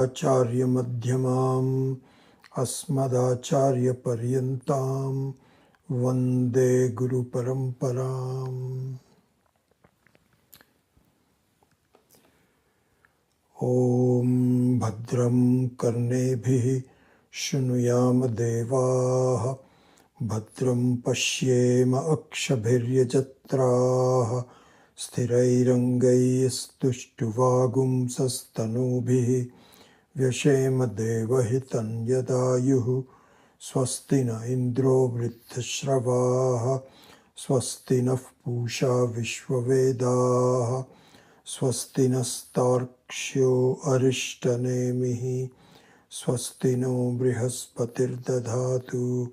Acharya Madhyamam Asmadacharya Paryantam Vande Guru Paramparam. Om Bhadram Karnebhi Shrunuyama Devaha Bhadram Pashyema Akshabhiryajatraha Sthirairangaistuštuvagum Sastanubhi Vyashema Devahitan Yadayuhu Swasti na Indro Vriddhashravaha Swasti na Pusha Vishwavedaha Swasti nastarkshyo arishtanemihi Swasti no Brihaspati Dadhatu.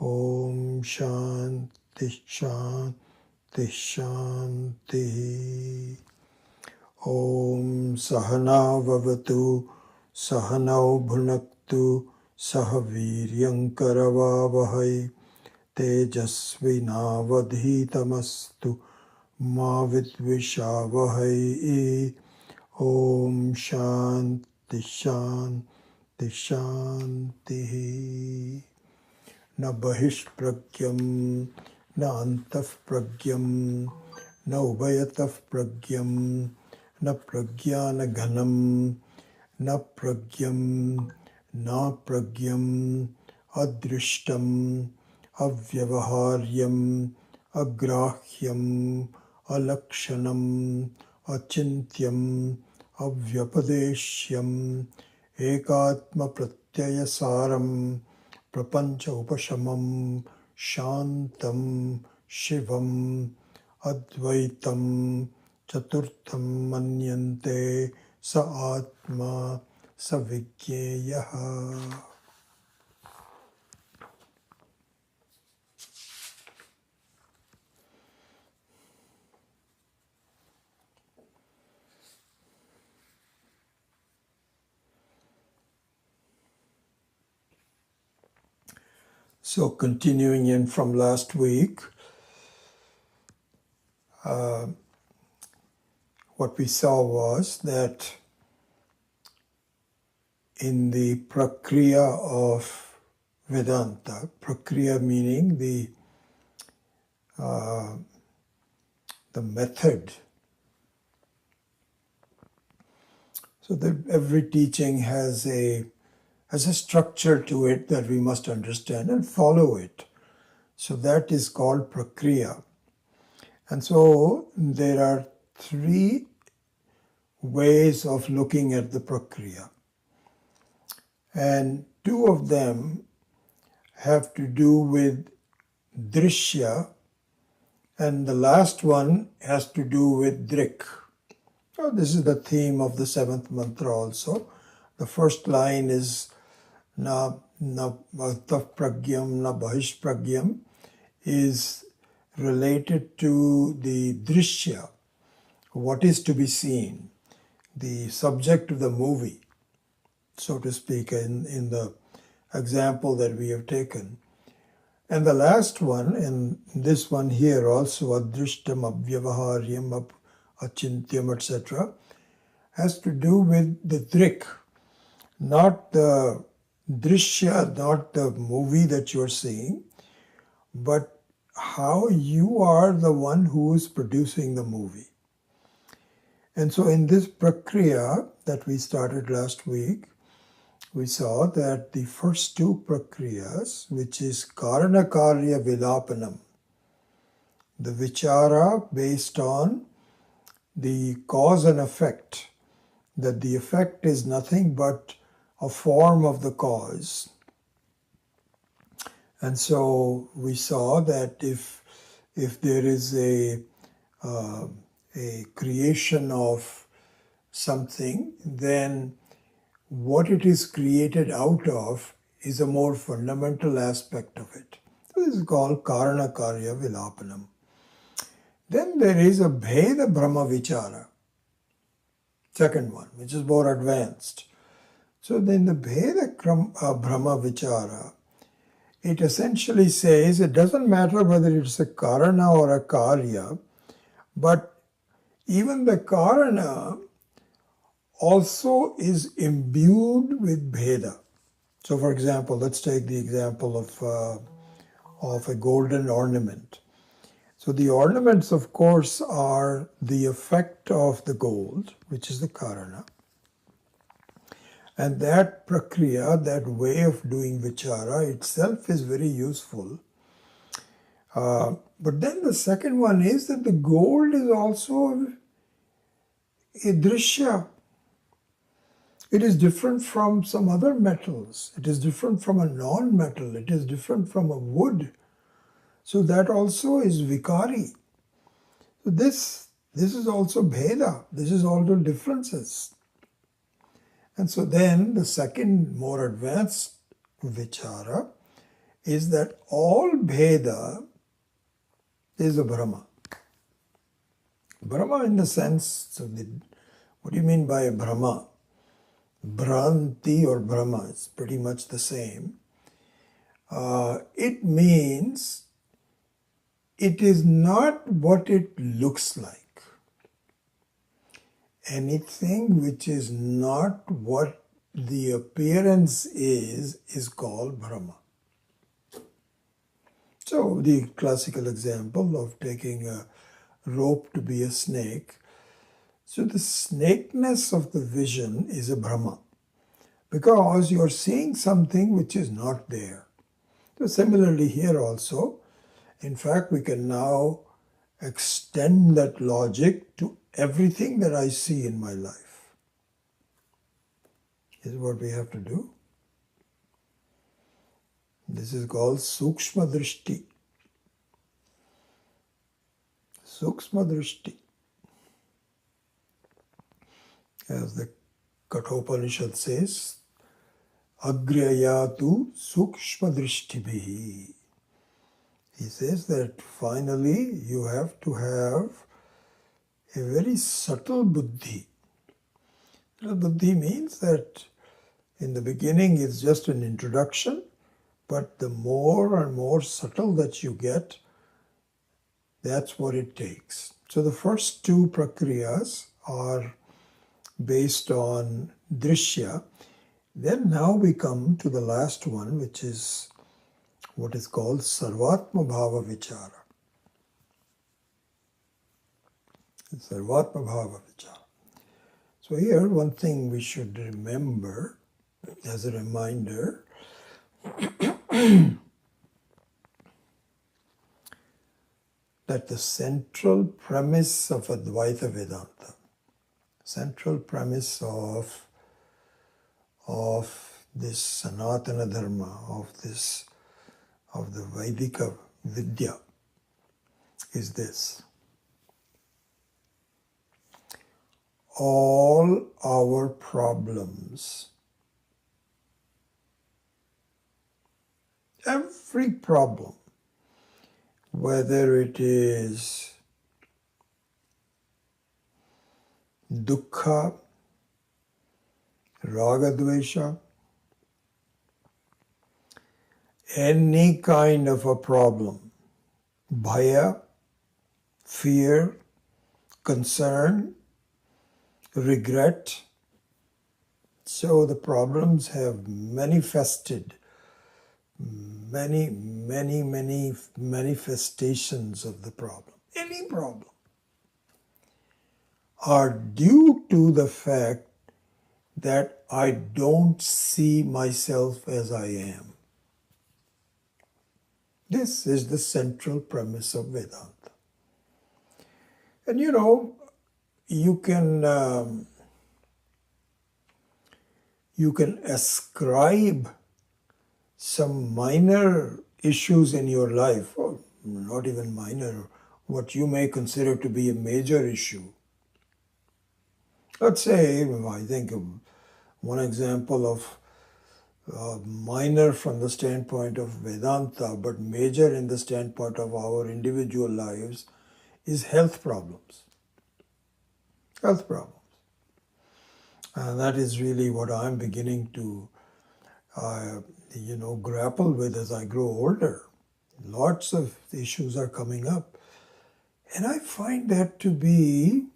Om Shanti Shanti Shanti. Om Sahana Vavatu Sahanau Bhunaktu Sahaviryankaravavahai Tejasvinavadhitamastu Ma Vidvishavahai. Om Shanti Shanti Shanti. Na Bahishpragyam Na Antaf Pragyam Na Ubayataf Pragyam Na Pragyana Ghanam Na Pragyam Na Pragyam Adrishtam Avyavaharyam Agrahyam Alakshanam Achintyam Avyapadeshyam Ekatma Pratyayasaram Prapancha Upashamam Shantam Shivam Advaitam Chaturtham Manyante Sa Atma Savigyeyaha. So continuing in from last week, what we saw was that in the prakriya of Vedanta, prakriya meaning the method. So that every teaching has a structure to it that we must understand and follow it. So that is called prakriya. And so there are three ways of looking at the prakriya. And two of them have to do with drishya, and the last one has to do with drik. So this is the theme of the seventh mantra also. The first line is na altaf pragyam na bahish pragyam, is related to the drishya, what is to be seen, the subject of the movie, so to speak, in the example that we have taken. And the last one, and this one here also, adrishtam, avyavaharyam, achintyam, etc., has to do with the drik, not the drishya, not the movie that you're seeing, but how you are the one who is producing the movie. And so in this prakriya that we started last week, we saw that the first two prakriyas, which is karanakarya vilapanam, the vichara based on the cause and effect, that the effect is nothing but a form of the cause. And so we saw that if there is a creation of something, then what it is created out of is a more fundamental aspect of it. So this is called karanakarya vilapanam. Then there is a bheda brahma vichara, second one, which is more advanced. So then the bheda brahma vichara, it essentially says it doesn't matter whether it's a karana or a karya, but even the karana also is imbued with Bheda. So for example, let's take the example of a golden ornament. So the ornaments, of course, are the effect of the gold, which is the karana. And that prakriya, that way of doing vichara itself is very useful. But then the second one is that the gold is also a drishya. It is different from some other metals. It is different from a non-metal. It is different from a wood. So that also is vikari. So this is also bheda. This is also differences. And so then the second more advanced vichara is that all bheda is a Brahma. Brahma in the sense, so what do you mean by a Brahma? Bhranti or Brahma, it's pretty much the same. It means it is not what it looks like. Anything which is not what the appearance is called Brahma. So the classical example of taking a rope to be a snake. So the snakeness of the vision is a Brahma because you're seeing something which is not there. So similarly here also, in fact, we can now extend that logic to everything that I see in my life. This is what we have to do. This is called Sukshma Drishti. Sukshma Drishti. As the Kathopanishad says, Agrayatu Sukshma Drishtibhihi. He says that finally you have to have a very subtle buddhi. Buddhi means that in the beginning it's just an introduction, but the more and more subtle that you get, that's what it takes. So the first two prakriyas are based on drishya. Then now we come to the last one, which is what is called Sarvatma Bhava Vichara. Sarvatma Bhava Vichara. So here one thing we should remember as a reminder that the central premise of Advaita Vedanta, central premise of this Sanatana Dharma, of the Vaidika Vidya is this. All our problems, every problem, whether it is dukkha, raga-dvesha, any kind of a problem, bhaya, fear, concern, regret. So the problems have manifested, many manifestations of the problem. Any problem are due to the fact that I don't see myself as I am. This is the central premise of Vedanta. And you can ascribe some minor issues in your life, or not even minor, what you may consider to be a major issue. Let's say, I think one example of minor from the standpoint of Vedanta, but major in the standpoint of our individual lives, is health problems. Health problems. And that is really what I'm beginning to grapple with as I grow older. Lots of issues are coming up. And I find that to be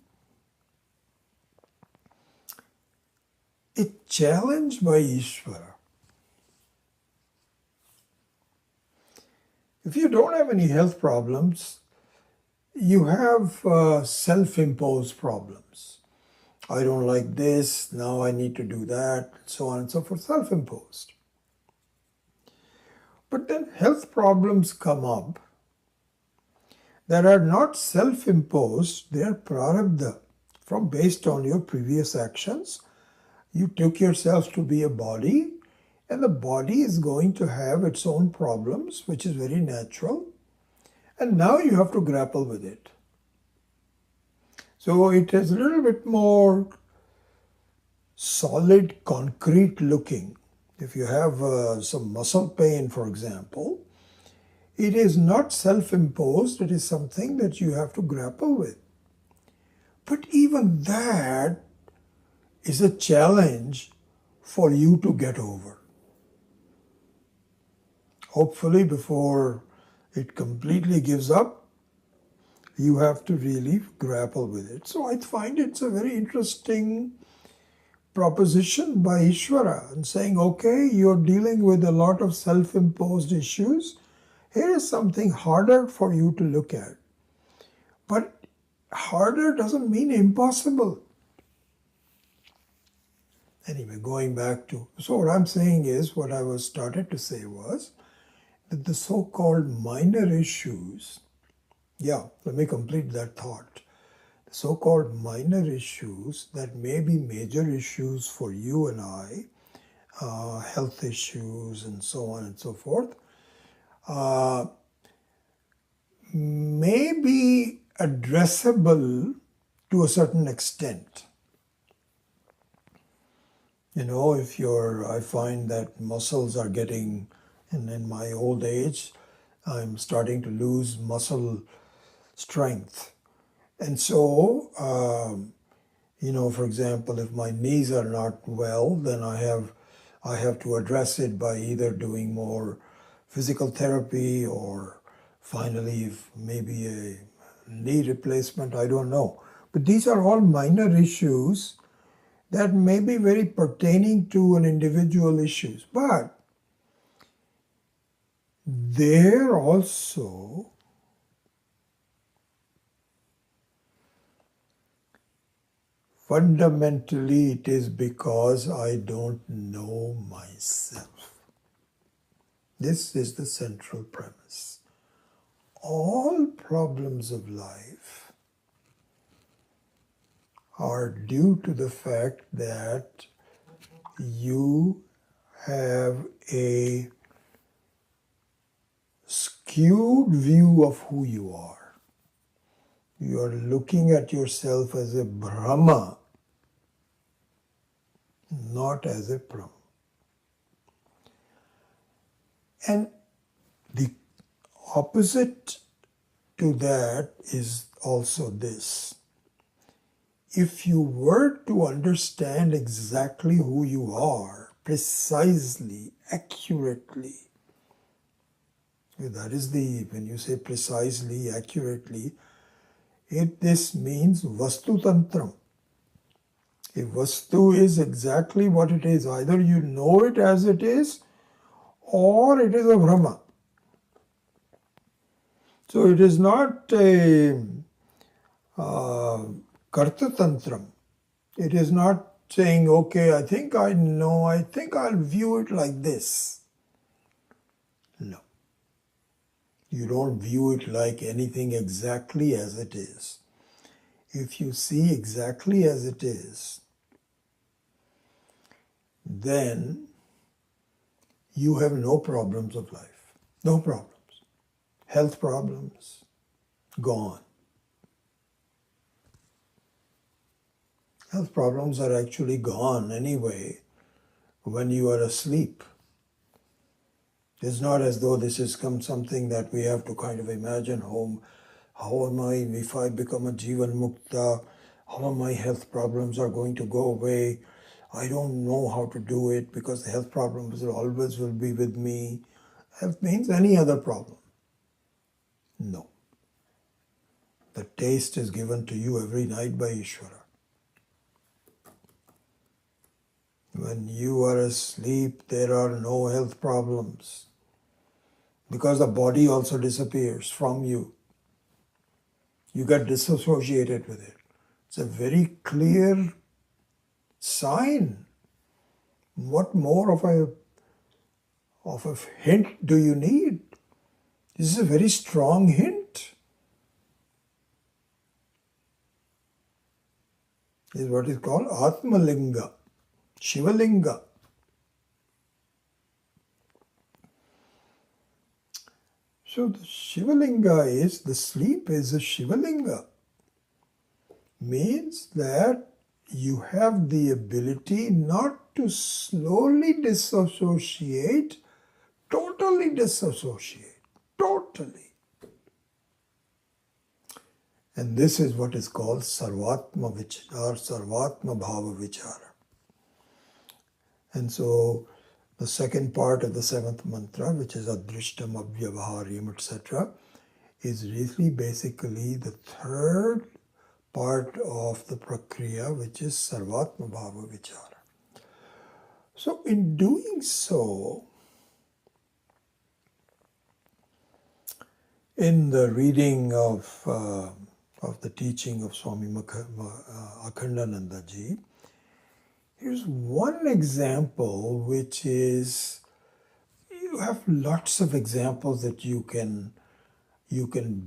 a challenge by Ishvara. If you don't have any health problems, you have self-imposed problems. I don't like this, now I need to do that, so on and so forth, self-imposed. But then health problems come up that are not self-imposed, they are prarabdha, from based on your previous actions. You took yourself to be a body, and the body is going to have its own problems, which is very natural. And now you have to grapple with it. So it is a little bit more solid, concrete looking. If you have some muscle pain, for example, it is not self-imposed, it is something that you have to grapple with. But even that is a challenge for you to get over. Hopefully, before it completely gives up, you have to really grapple with it. So I find it's a very interesting proposition by Ishvara and saying, okay, you're dealing with a lot of self-imposed issues. Here is something harder for you to look at. But harder doesn't mean impossible. Anyway, going back to, so what I'm saying is, what I was started to say was that the so-called minor issues, let me complete that thought. The so-called minor issues that may be major issues for you and I, health issues and so on and so forth, may be addressable to a certain extent. You know, I find that muscles are getting, and in my old age, I'm starting to lose muscle strength. And so, for example, if my knees are not well, then I have to address it by either doing more physical therapy or finally maybe a knee replacement, I don't know. But these are all minor issues that may be very pertaining to an individual issues. But there also fundamentally it is because I don't know myself. This is the central premise. All problems of life are due to the fact that you have a skewed view of who you are. You are looking at yourself as a Brahma, not as a Brahma. And the opposite to that is also this. If you were to understand exactly who you are, precisely, accurately, that is when you say precisely, accurately, this means Vastu Tantram. If Vastu is exactly what it is, either you know it as it is, or it is a Brahma. So it is not a Karta Tantram. It is not saying, okay, I think I know, I think I'll view it like this. No. You don't view it like anything exactly as it is. If you see exactly as it is, then you have no problems of life. No problems. Health problems, gone. Health problems are actually gone anyway when you are asleep. It's not as though this is something that we have to kind of imagine how am I, if I become a Jivan Mukta, how my health problems are going to go away. I don't know how to do it because the health problems always will be with me. Health means any other problem. No. The taste is given to you every night by Ishvara. When you are asleep, there are no health problems because the body also disappears from you. You get disassociated with it. It's a very clear sign. What more of a hint do you need? This is a very strong hint. This is what is called Atmalinga, Shivalinga. So the Shivalinga is, the sleep is a Shivalinga. Means that you have the ability not to slowly disassociate, totally disassociate, totally. And this is what is called Sarvatma Vichara, Sarvatma Bhava Vichara. And so the second part of the seventh mantra, which is Adrishtam, Avyavaharyam, etc., is really basically the third part of the prakriya, which is Sarvatma Bhava Vichara. So in doing so, in the reading of the teaching of Swami Akhandananda Ji, here's one example which is, you have lots of examples that you can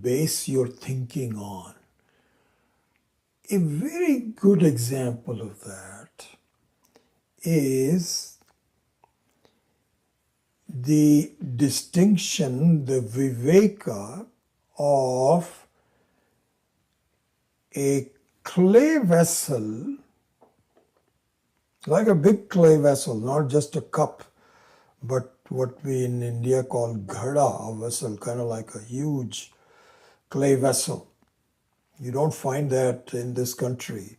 base your thinking on. A very good example of that is the distinction, the viveka of a clay vessel, like a big clay vessel, not just a cup, but what we in India call ghada, a vessel, kind of like a huge clay vessel. You don't find that in this country.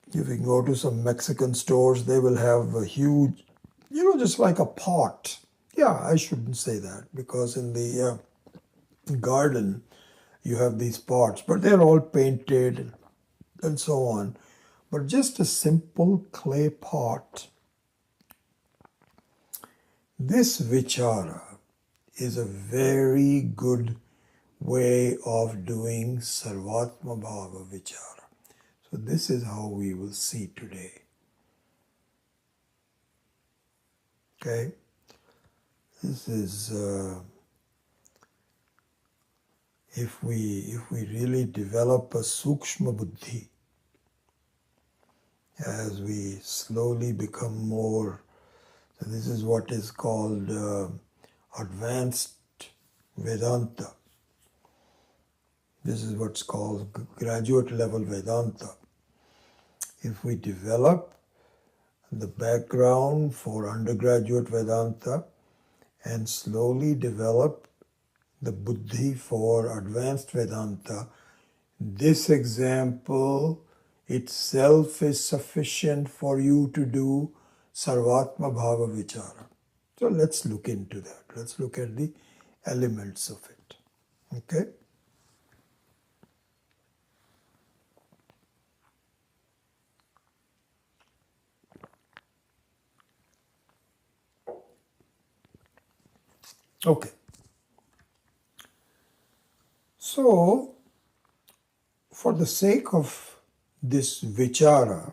If you go to some Mexican stores, they will have a huge, just like a pot. Yeah, I shouldn't say that, because in the garden, you have these pots, but they're all painted and so on. But just a simple clay pot. This vichara is a very good way of doing Sarvatma Bhava Vichara. So this is how we will see today. Okay? This is, if we really develop a Sukshma Buddhi, as we slowly become more, so this is what is called advanced Vedanta. This is what's called graduate level Vedanta. If we develop the background for undergraduate Vedanta and slowly develop the Buddhi for advanced Vedanta, this example itself is sufficient for you to do Sarvatma Bhava Vichara. So let's look into that. Let's look at the elements of it. Okay? Okay. So, for the sake of this vichara,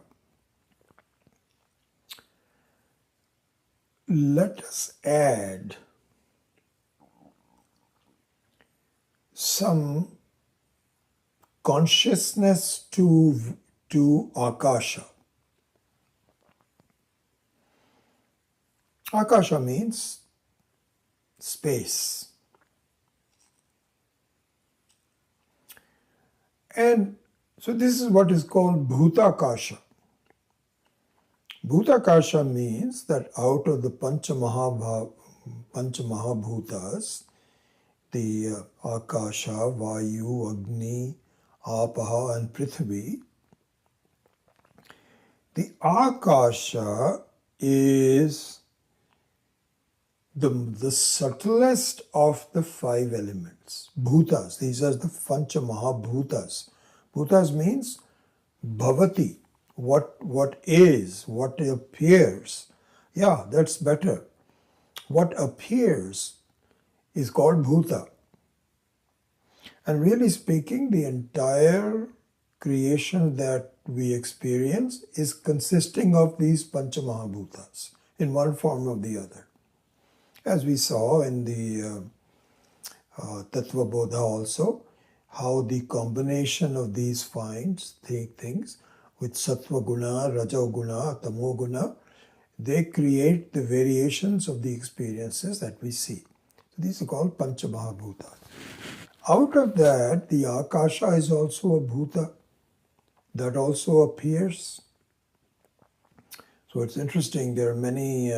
let us add some consciousness to Akasha. Akasha means space. And so this is what is called Bhutakasha. Bhutakasha means that out of the Pancha Mahabhutas, the Akasha, Vayu, Agni, Apaha and Prithvi, the Akasha is the subtlest of the five elements. Bhutas, these are the Pancha Mahabhutas. Bhutas means Bhavati, what is, what appears. Yeah, that's better. What appears is called bhuta. And really speaking, the entire creation that we experience is consisting of these panchamahabhutas in one form or the other. As we saw in the Tattva Bodha also, how the combination of these things with Sattva Guna, Rajo Guna, Tamo Guna, they create the variations of the experiences that we see. So these are called Panchamahabhutas. Out of that, the Akasha is also a Bhuta that also appears. So it's interesting, there are many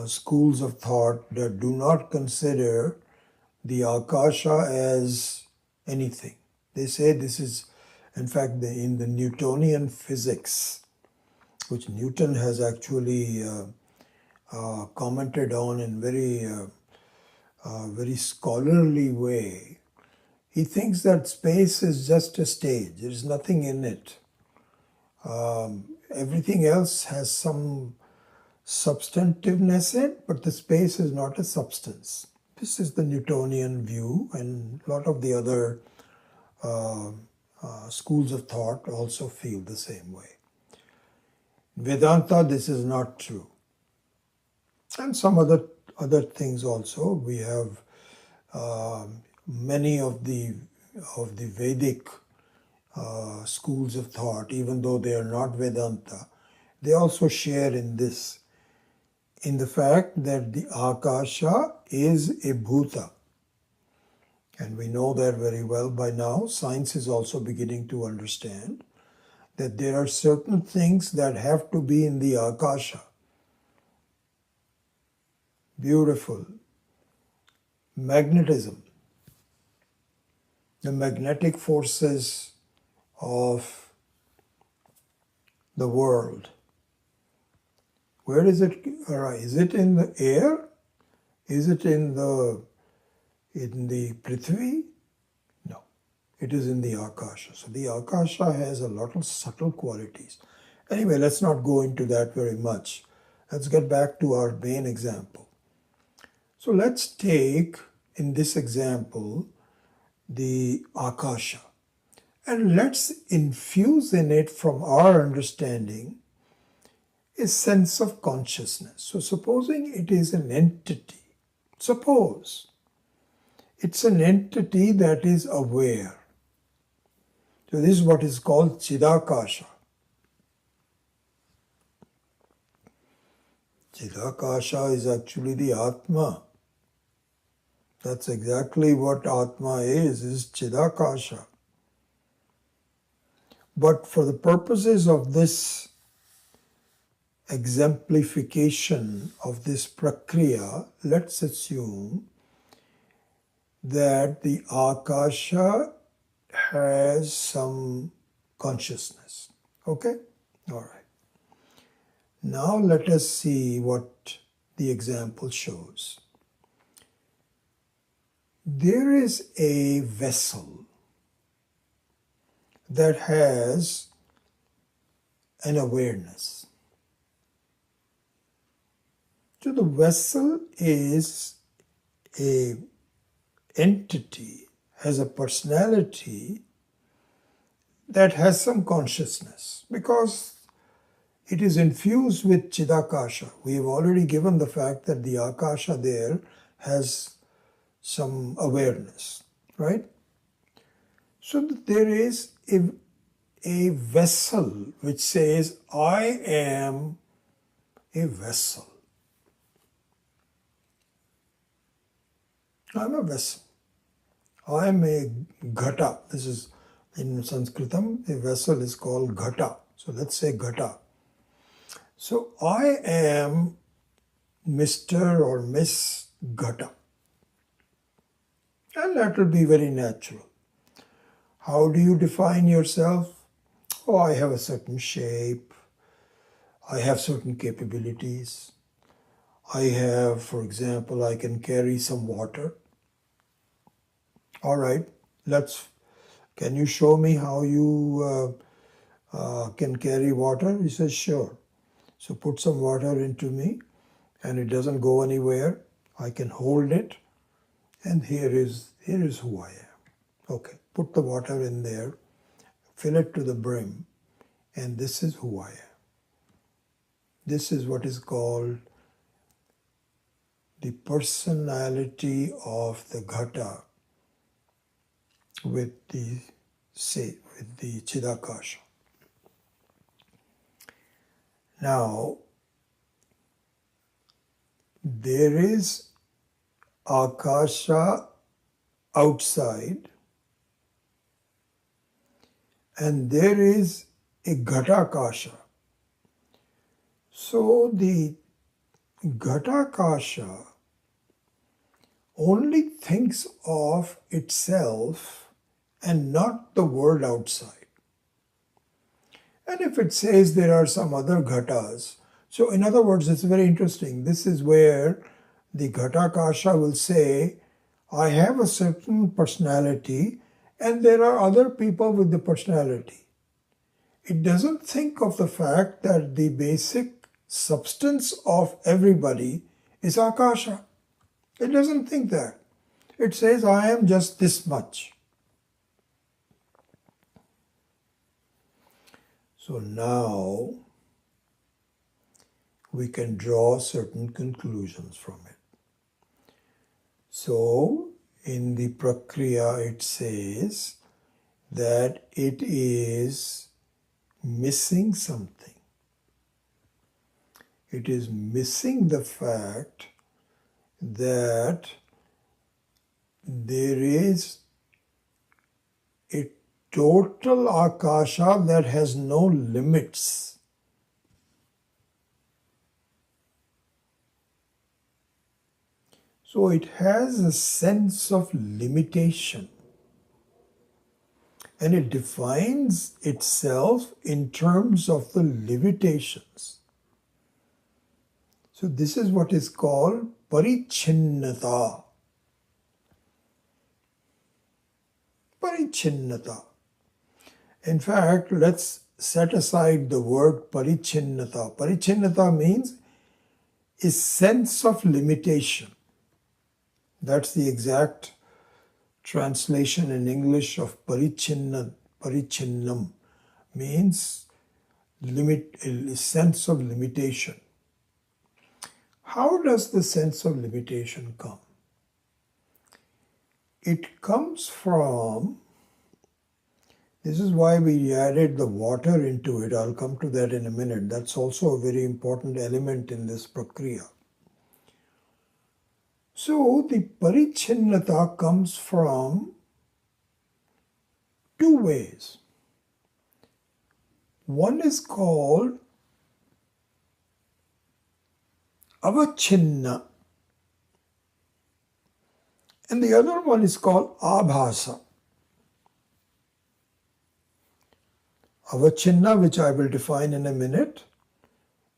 schools of thought that do not consider the Akasha as anything. They say this is, in fact, in the Newtonian physics, which Newton has actually commented on in very scholarly way. He thinks that space is just a stage. There is nothing in it. Everything else has some substantiveness in it, but the space is not a substance. This is the Newtonian view, and a lot of the other schools of thought also feel the same way. Vedanta, this is not true. And some other things also. We have many of the Vedic schools of thought, even though they are not Vedanta, they also share in this, in the fact that the Akasha is a Bhuta. And we know that very well by now. Science is also beginning to understand that there are certain things that have to be in the Akasha. Beautiful. Magnetism. The magnetic forces of the world. Where does it arise? Is it in the air? Is it in the Prithvi? No. It is in the Akasha. So the Akasha has a lot of subtle qualities. Anyway, let's not go into that very much. Let's get back to our main example. So let's take, in this example, the Akasha. And let's infuse in it, from our understanding, a sense of consciousness. So supposing it is an entity, suppose it's an entity that is aware. So this is what is called Chidakasha. Chidakasha is actually the Atma. That's exactly what Atma is Chidakasha. But for the purposes of this exemplification of this prakriya, let's assume that the Akasha has some consciousness. Okay? All right. Now let us see what the example shows. There is a vessel that has an awareness. So the vessel is a entity, has a personality that has some consciousness because it is infused with Chidakasha. We have already given the fact that the Akasha there has some awareness, right? So there is a vessel which says, I am a vessel. I'm a vessel. I am a ghata. This is, in Sanskritam, a vessel is called ghata. So let's say ghata. So I am Mr. or Miss Ghata. And that will be very natural. How do you define yourself? Oh, I have a certain shape. I have certain capabilities. I have, for example, I can carry some water. All right, can you show me how you can carry water? He says, sure. So put some water into me and it doesn't go anywhere. I can hold it and here is who I am. Okay, put the water in there, fill it to the brim, and this is who I am. This is what is called the personality of the ghata with the Chidakasha. Now, there is Akasha outside and there is a Ghatakasha. So the Ghatakasha only thinks of itself and not the world outside. And if it says there are some other ghatas, so in other words, it's very interesting. This is where the Ghatakasha will say, I have a certain personality and there are other people with the personality. It doesn't think of the fact that the basic substance of everybody is Akasha. It doesn't think that. It says, I am just this much. So now we can draw certain conclusions from it. So in the Prakriya it says that it is missing something. It is missing the fact that there is a total Akasha that has no limits. So it has a sense of limitation and it defines itself in terms of the limitations. So this is what is called parichinnata. Parichinnata. In fact, let's set aside the word parichinnata. Parichinnata means a sense of limitation. That's the exact translation in English of parichinnam, means a sense of limitation. How does the sense of limitation come? It comes from, this is why we added the water into it. I'll come to that in a minute. That's also a very important element in this prakriya. So the parichinnata comes from two ways. One is called avachinna and the other one is called abhasa. Avachinna, which I will define in a minute,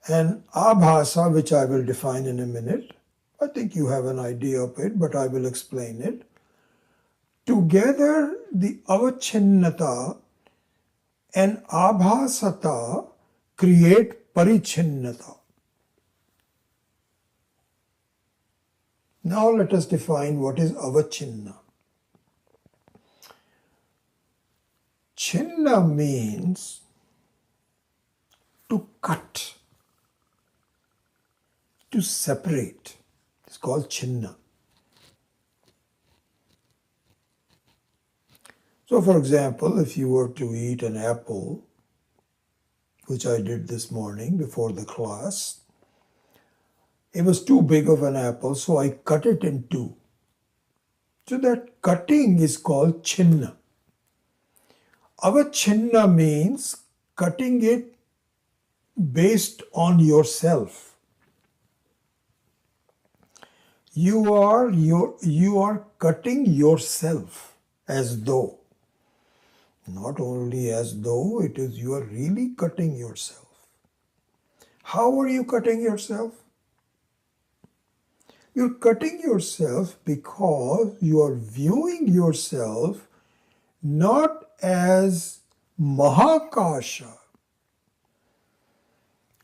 and abhasa, which I will define in a minute. I think you have an idea of it, but I will explain it. Together, the avachinnata and abhasata create parichinnata. Now let us define what is avachinna. Chinna means to cut, to separate. It's called chinna. So for example, if you were to eat an apple, which I did this morning before the class, it was too big of an apple, so I cut it in two. So that cutting is called chinna. Avachinna means cutting it based on yourself. You are cutting yourself as though. Not only as though, it is you are really cutting yourself. How are you cutting yourself? You're cutting yourself because you are viewing yourself not as Mahakasha,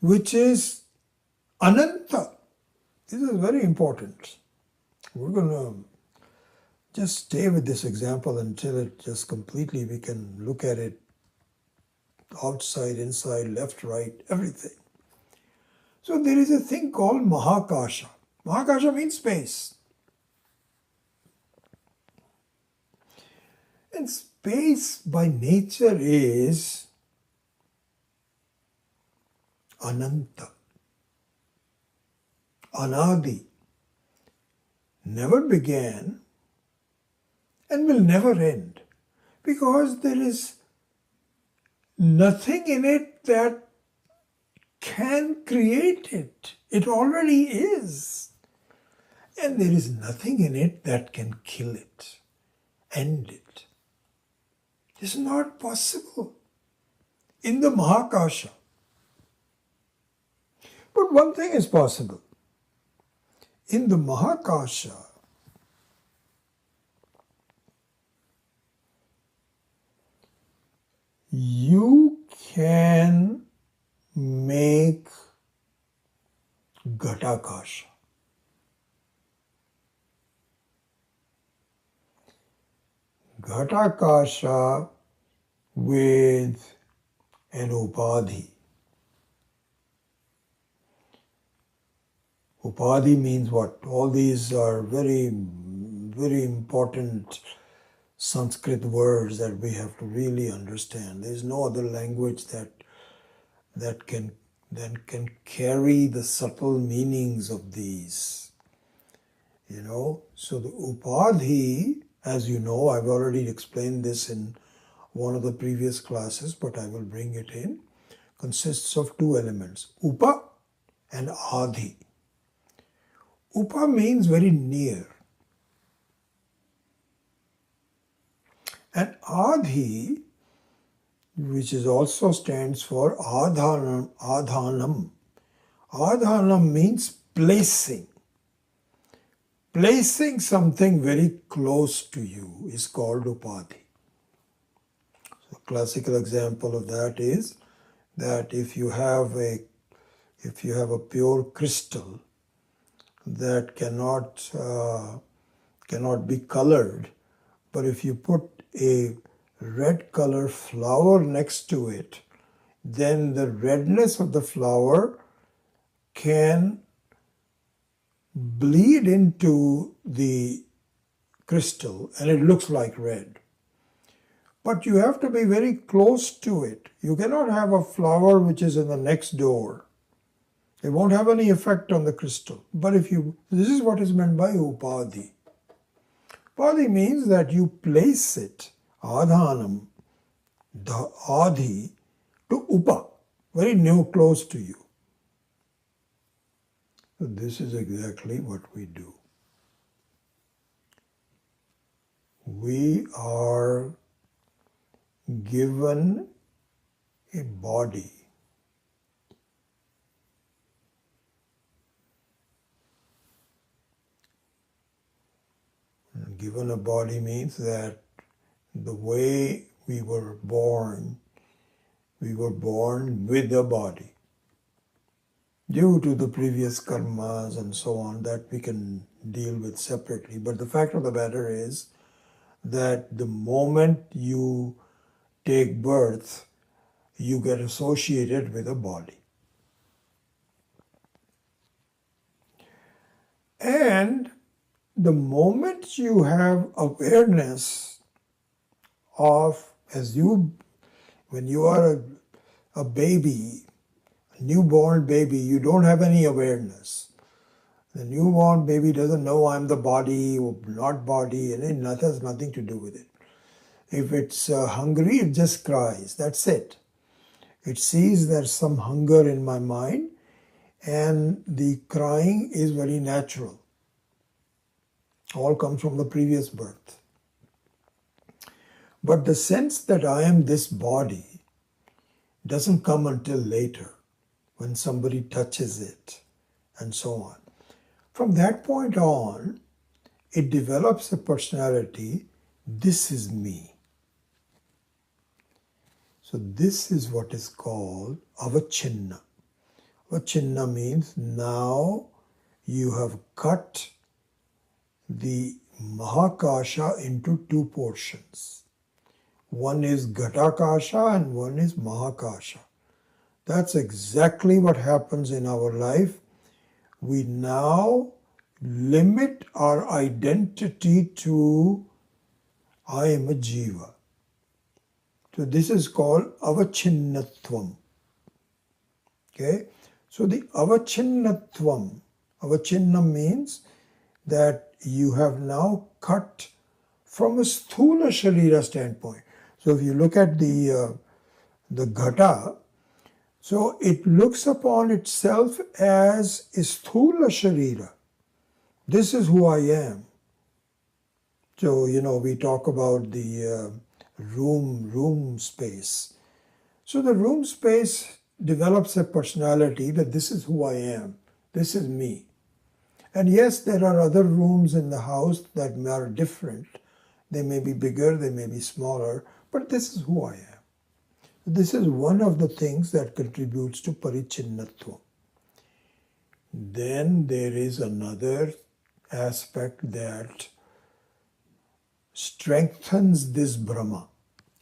which is Ananta. This is very important. We're going to just stay with this example until it just completely, we can look at it outside, inside, left, right, everything. So there is a thing called Mahakasha. Mahakasha means space. And space by nature is Ananta, Anadi, never began and will never end, because there is nothing in it that can create it. It already is. And there is nothing in it that can kill it, end it. It's not possible in the Mahakasha. But one thing is possible. In the Mahakasha, you can make Ghatakasha. Ghatakasha with an Upadhi. Upadhi means what? All these are very, very important Sanskrit words that we have to really understand. There is no other language that can carry the subtle meanings of these. So the Upadhi, as you know, I've already explained this in one of the previous classes, but I will bring it in, consists of two elements, Upa and Adhi. Upa means very near. And Adhi, which is also stands for Adhanam. Adhanam means placing. Placing something very close to you is called Upadhi. So a classical example of that is that if you have a pure crystal that cannot be colored, but if you put a red color flower next to it, then the redness of the flower can bleed into the crystal and it looks like red. But you have to be very close to it. You cannot have a flower which is in the next door. It won't have any effect on the crystal. But this is what is meant by Upadhi. Upadhi means that you place it, Adhanam, the Adhi, to Upa, very new, close to you. So this is exactly what we do. We are given a body. Given a body means that the way we were born with a body. Due to the previous karmas and so on, that we can deal with separately. But the fact of the matter is that the moment you take birth, you get associated with a body. And the moment you have awareness of, when you are a baby, a newborn baby, you don't have any awareness. The newborn baby doesn't know I'm the body or not body, and it has nothing to do with it. If it's hungry, it just cries. That's it. It sees there's some hunger in my mind, and the crying is very natural. All comes from the previous birth. But the sense that I am this body doesn't come until later, when somebody touches it, and so on. From that point on, it develops a personality. This is me. So this is what is called avachinna. Avachinna means now you have cut the Mahakasha into two portions. One is Ghatakasha and one is Mahakasha. That's exactly what happens in our life. We now limit our identity to I am a jiva. So this is called avachinnatvam. Okay? So the avachinnatvam, avachinna means that you have now cut from a sthula sharira standpoint. So if you look at the ghata, so it looks upon itself as a sthula sharira. This is who I am. So, we talk about the room space. So the room space develops a personality that this is who I am. This is me. And yes, there are other rooms in the house that are different. They may be bigger, they may be smaller, but this is who I am. This is one of the things that contributes to parichinnatvam. Then there is another aspect that strengthens this Brahma,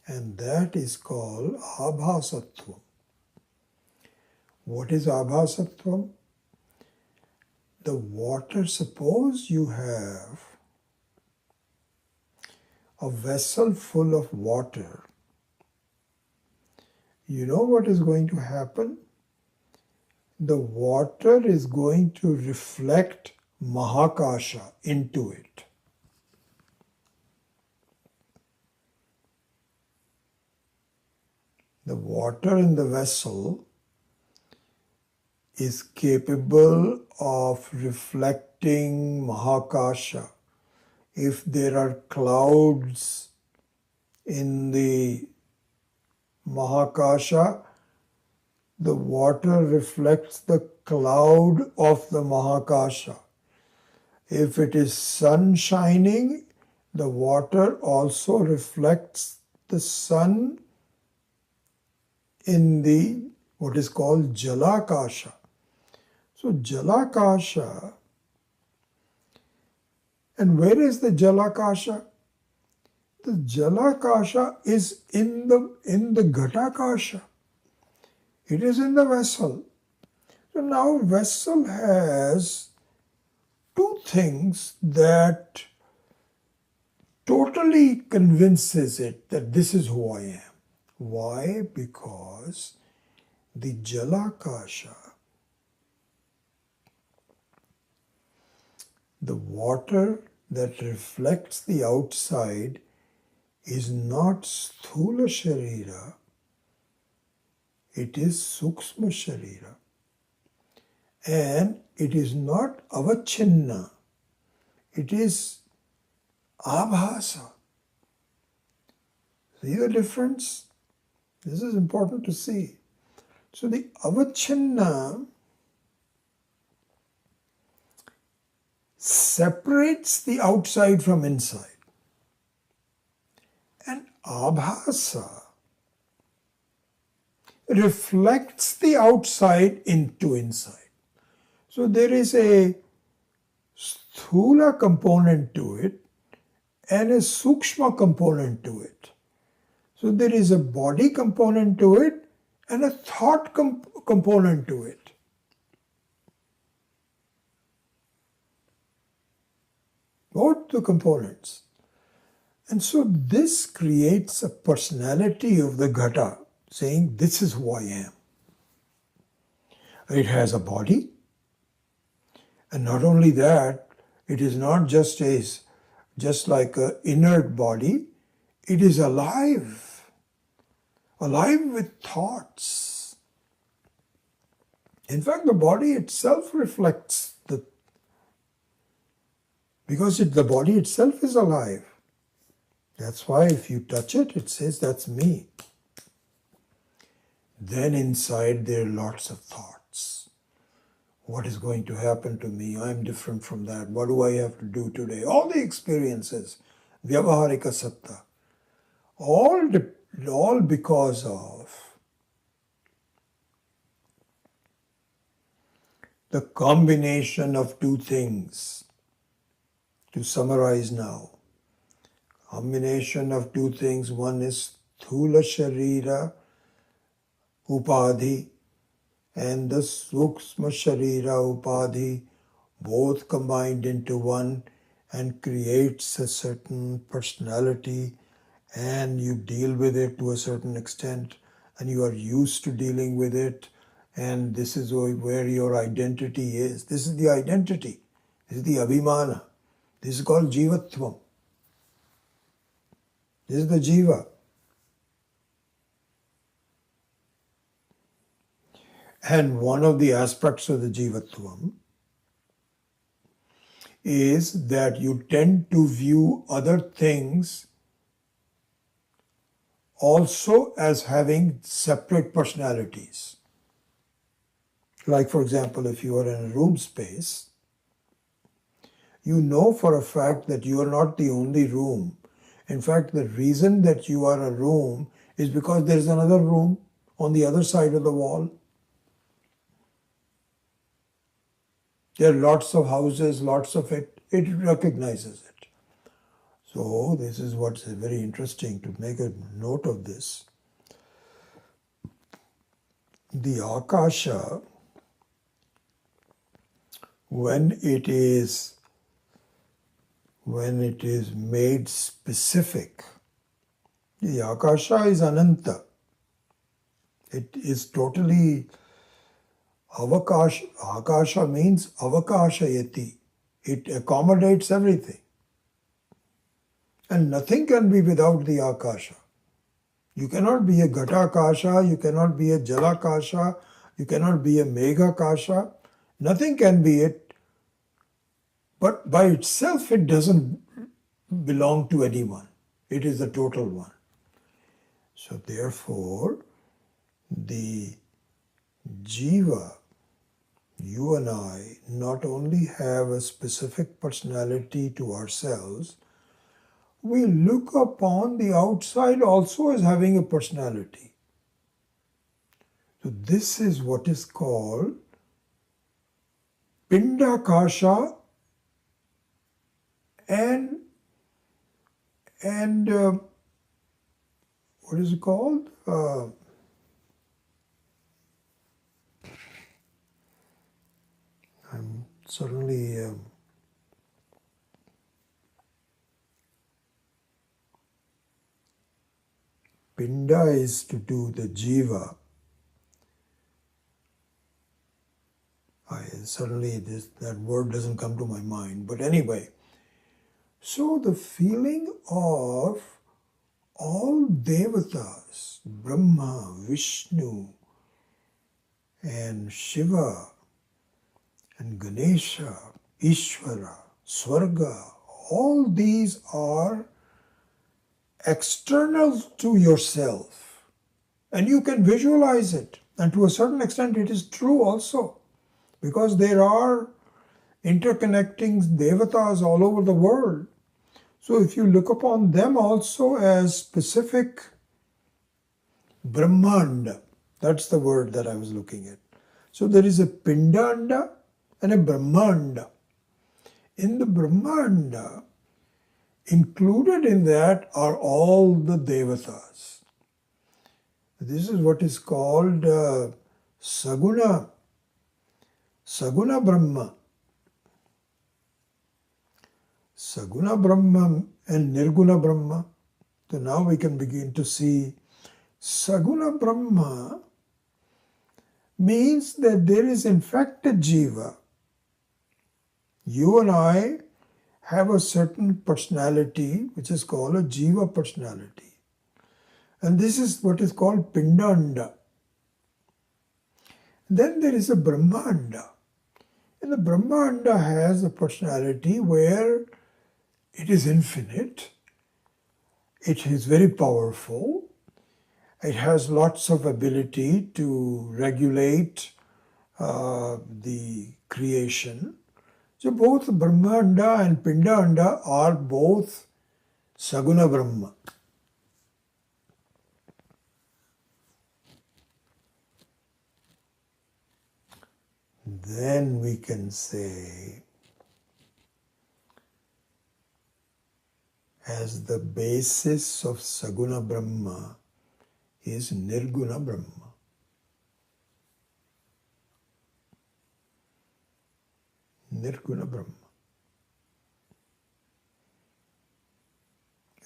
and that is called abhasatvam. What is abhasatvam? The water, suppose you have a vessel full of water. You know what is going to happen? The water is going to reflect Mahakasha into it. The water in the vessel is capable of reflecting Mahakasha. If there are clouds in the Mahakasha, the water reflects the cloud of the Mahakasha. If it is sun shining, the water also reflects the sun in the what is called Jalakasha. So Jalakasha, and where is the Jalakasha? The Jalakasha is in the Ghatakasha. It is in the vessel. So now vessel has two things that totally convinces it that this is who I am. Why? Because the Jalakasha, the water that reflects the outside, is not Sthula Sharira, it is Sukshma Sharira. And it is not Avachinna, it is Abhasa. See the difference? This is important to see. So the Avachinna separates the outside from inside. And Abhasa reflects the outside into inside. So there is a sthula component to it and a sukshma component to it. So there is a body component to it and a thought component to it. Both the components. And so this creates a personality of the ghata, saying this is who I am. It has a body, and not only that, it is not just like an inert body, it is alive with thoughts. In fact, the body itself reflects because the body itself is alive. That's why if you touch it, it says, that's me. Then inside there are lots of thoughts. What is going to happen to me? I'm different from that. What do I have to do today? All the experiences, Vyavaharika Satta, all because of the combination of two things. To summarize now, combination of two things. One is Thula Sharira Upadhi and the Sukshma Sharira Upadhi, both combined into one and creates a certain personality, and you deal with it to a certain extent and you are used to dealing with it, and this is where your identity is. This is the identity. This is the abhimana. This is called jivatvam. This is the jiva. And one of the aspects of the jivatvam is that you tend to view other things also as having separate personalities. Like, for example, if you are in a room space, you know for a fact that you are not the only room. In fact, the reason that you are a room is because there is another room on the other side of the wall. There are lots of houses, lots of it. It recognizes it. So this is what's very interesting, to make a note of this. The Akasha, when it is made specific, the Akasha is Ananta. It is totally Avakasha. Akasha means Avakashayati. It accommodates everything. And nothing can be without the Akasha. You cannot be a Ghatakasha, you cannot be a Jalakasha, you cannot be a Meghakasha. Nothing can be it. But by itself, it doesn't belong to anyone. It is the total one. So therefore, the Jiva, you and I, not only have a specific personality to ourselves, we look upon the outside also as having a personality. So this is what is called Pindakasha and what is it called? I'm suddenly Pinda is to do the jiva. Suddenly that word doesn't come to my mind. But anyway, so the feeling of all devatas, Brahma, Vishnu, and Shiva, and Ganesha, Ishvara, Swarga, all these are external to yourself. And you can visualize it. And to a certain extent it is true also. Because there are interconnecting devatas all over the world. So if you look upon them also as specific Brahmanda, that's the word that I was looking at. So there is a Pindanda and a Brahmanda. In the Brahmanda, included in that are all the devatas. This is what is called Saguna Brahma. Saguna Brahma and Nirguna Brahma. So now we can begin to see Saguna Brahma means that there is in fact a jiva. You and I have a certain personality which is called a jiva personality. And this is what is called Pindanda. Then there is a Brahmanda. And the Brahmanda has a personality where it is infinite, it is very powerful, it has lots of ability to regulate the creation. So both Brahmanda and Pindanda are both Saguna Brahma. then we can say, as the basis of Saguna Brahma is Nirguna Brahma. Nirguna Brahma.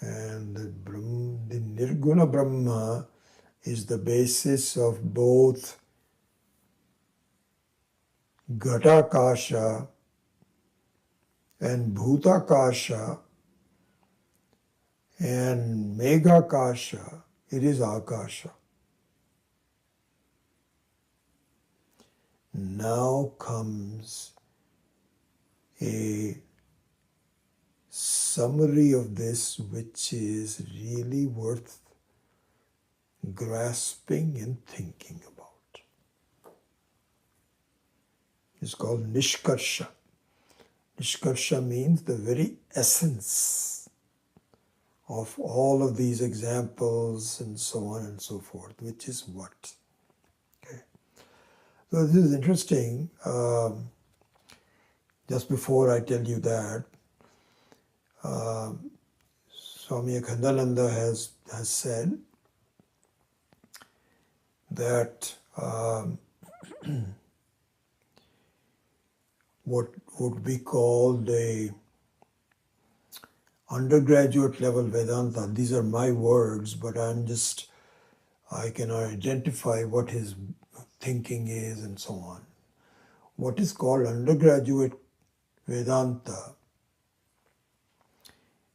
And the Nirguna Brahma is the basis of both Ghatakasha and Bhutakasha and Meghakasha. It is Akasha. Now comes a summary of this which is really worth grasping and thinking about. It's called Nishkarsha. Nishkarsha means the very essence of all of these examples and so on and so forth, which is what? Okay. So this is interesting. Just before I tell you that, Swami Akhandananda has said that what would be called a undergraduate level Vedanta, these are my words, but I can identify what his thinking is and so on. What is called undergraduate Vedanta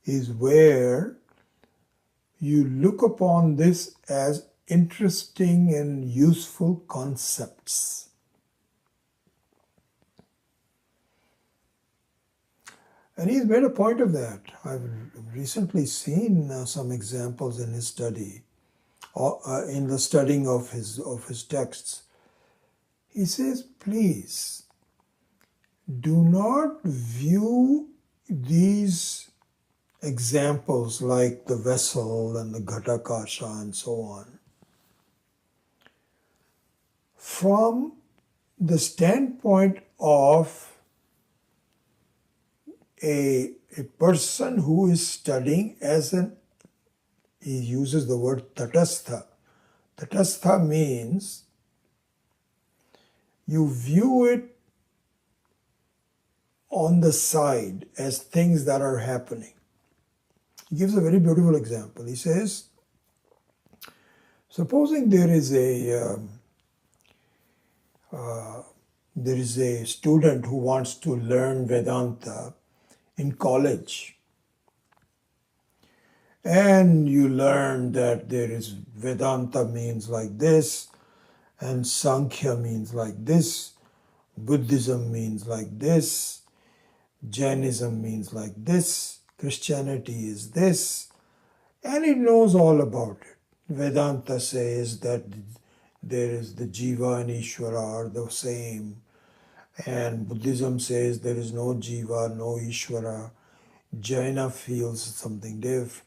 is where you look upon this as interesting and useful concepts. And he's made a point of that. I've recently seen some examples in his study, in the studying of his texts. He says, please, do not view these examples like the vessel and the Ghatakasha and so on from the standpoint of a person who is studying he uses the word tatastha. Tatastha means you view it on the side as things that are happening. He gives a very beautiful example. He says, supposing there is a student who wants to learn Vedanta in college, and you learn that there is Vedanta means like this, and Sankhya means like this, Buddhism means like this, Jainism means like this, Christianity is this, and it knows all about it. Vedanta says that there is the Jiva and Ishvara are the same, and Buddhism says there is no Jiva, no Ishvara. Jaina feels something different,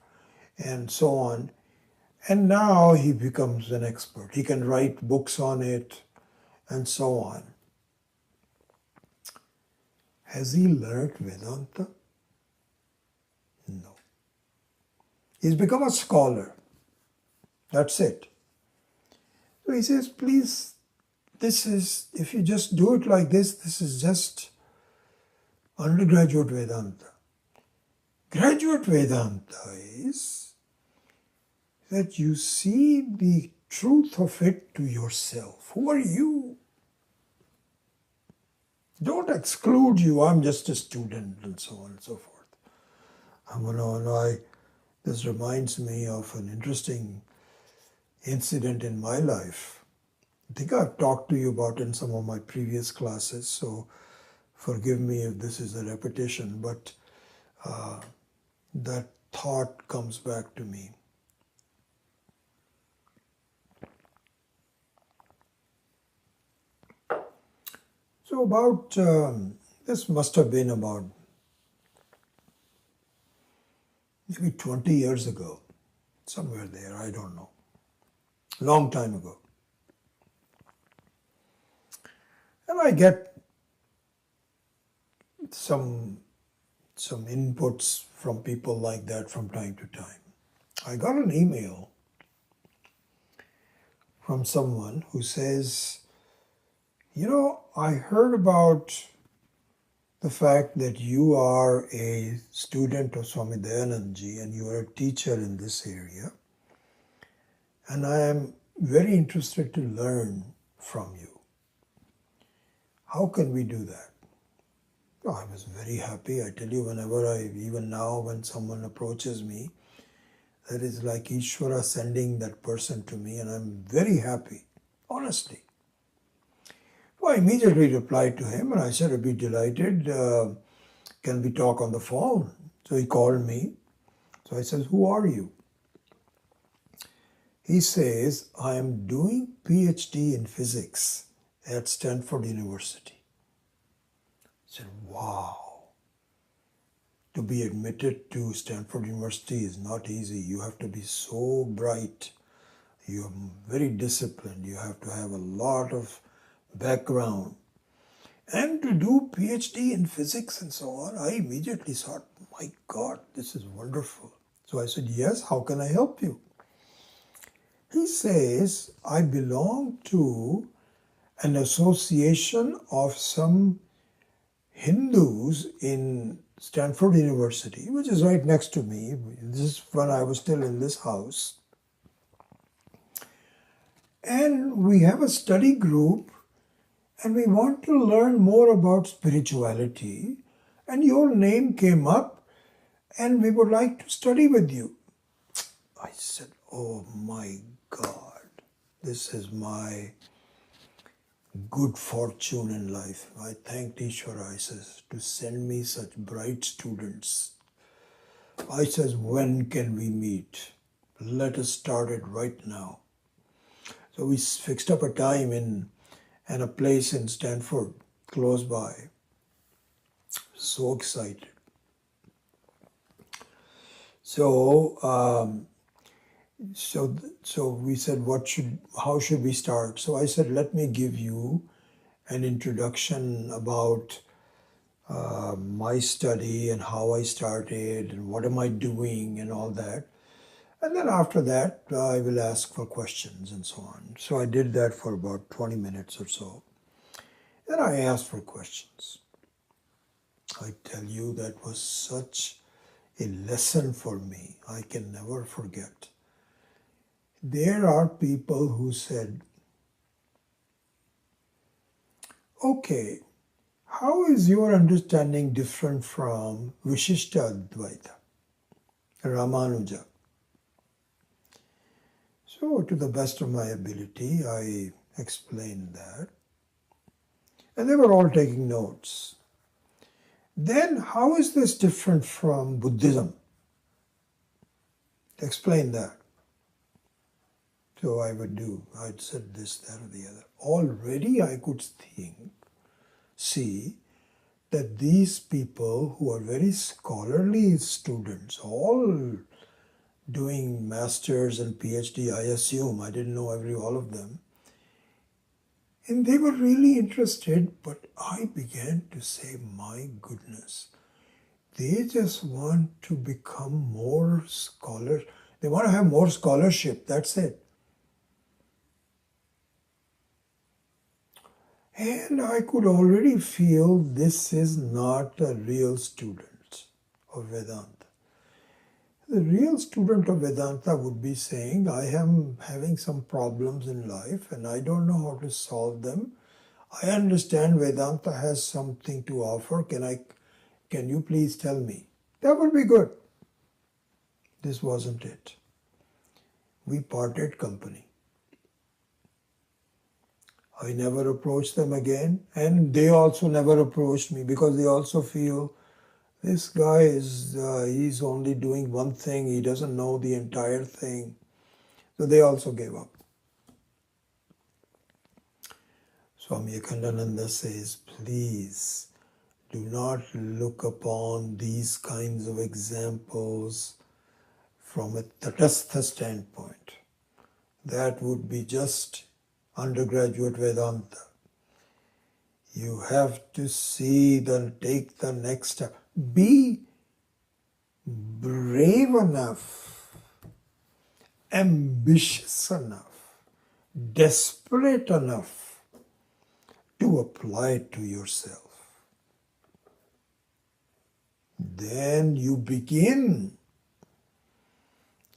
and so on. And now he becomes an expert. He can write books on it, and so on. Has he learned Vedanta? No. He's become a scholar. That's it. So he says, please, if you just do it like this is just undergraduate Vedanta. Graduate Vedanta is that you see the truth of it to yourself. Who are you? Don't exclude you, I'm just a student, and so on and so forth. This reminds me of an interesting incident in my life. I think I've talked to you about it in some of my previous classes, so forgive me if this is a repetition, but that thought comes back to me. So this must have been about maybe 20 years ago, somewhere there, I don't know, long time ago. And I get some inputs from people like that from time to time. I got an email from someone who says, I heard about the fact that you are a student of Swami Dayanandji and you are a teacher in this area, and I am very interested to learn from you. How can we do that? Oh, I was very happy. I tell you, even now when someone approaches me, that is like Ishvara sending that person to me, and I'm very happy, honestly. So I immediately replied to him and I said, I'd be delighted. Can we talk on the phone? So he called me. So I said, who are you? He says, I am doing PhD in physics at Stanford University. I said, wow. To be admitted to Stanford University is not easy. You have to be so bright. You are very disciplined. You have to have a lot of background. And to do PhD in physics and so on, I immediately thought, my God, this is wonderful. So I said, yes, how can I help you? He says, I belong to an association of some Hindus in Stanford University, which is right next to me. This is when I was still in this house. And we have a study group and we want to learn more about spirituality. And your name came up and we would like to study with you. I said, oh my God, this is my good fortune in life. I thanked Ishvara, I says, to send me such bright students. I says, when can we meet? Let us start it right now. So we fixed up a time in a place in Stanford, close by. So excited. So we said, how should we start? So I said, let me give you an introduction about my study and how I started and what am I doing and all that. And then after that, I will ask for questions and so on. So I did that for about 20 minutes or so. Then I asked for questions. I tell you, that was such a lesson for me. I can never forget. There are people who said, okay, how is your understanding different from Vishishta Advaita, Ramanuja? So to the best of my ability, I explained that. And they were all taking notes. Then how is this different from Buddhism? Explain that. So I'd said this, that, or the other. Already I could see that these people who are very scholarly students, all doing masters and PhD, I assume, I didn't know all of them, and they were really interested, but I began to say, my goodness, they just want to become more scholars. They want to have more scholarship, that's it. And I could already feel this is not a real student of Vedanta. The real student of Vedanta would be saying, I am having some problems in life and I don't know how to solve them. I understand Vedanta has something to offer. Can you please tell me? That would be good. This wasn't it. We parted company. I never approached them again, and they also never approached me because they also feel this guy he's only doing one thing, he doesn't know the entire thing. So they also gave up. Swami Akhandananda says, please do not look upon these kinds of examples from a tatastha standpoint. That would be just undergraduate Vedanta. You have to take the next step. Be brave enough, ambitious enough, desperate enough to apply it to yourself. Then you begin.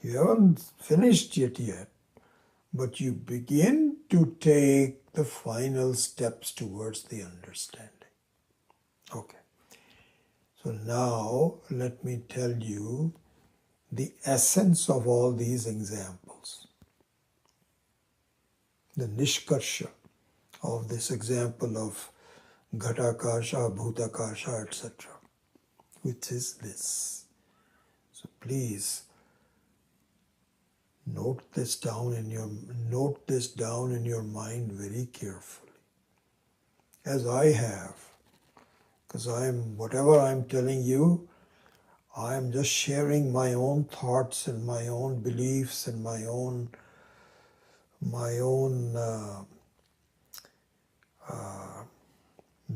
You haven't finished it yet, but you begin to take the final steps towards the understanding. Okay. So now let me tell you the essence of all these examples. The nishkarsha of this example of ghatakasha, bhutakasha, etc., which is this. So please note this down in your mind very carefully, as I have, because whatever I'm telling you, I'm just sharing my own thoughts and my own beliefs and my own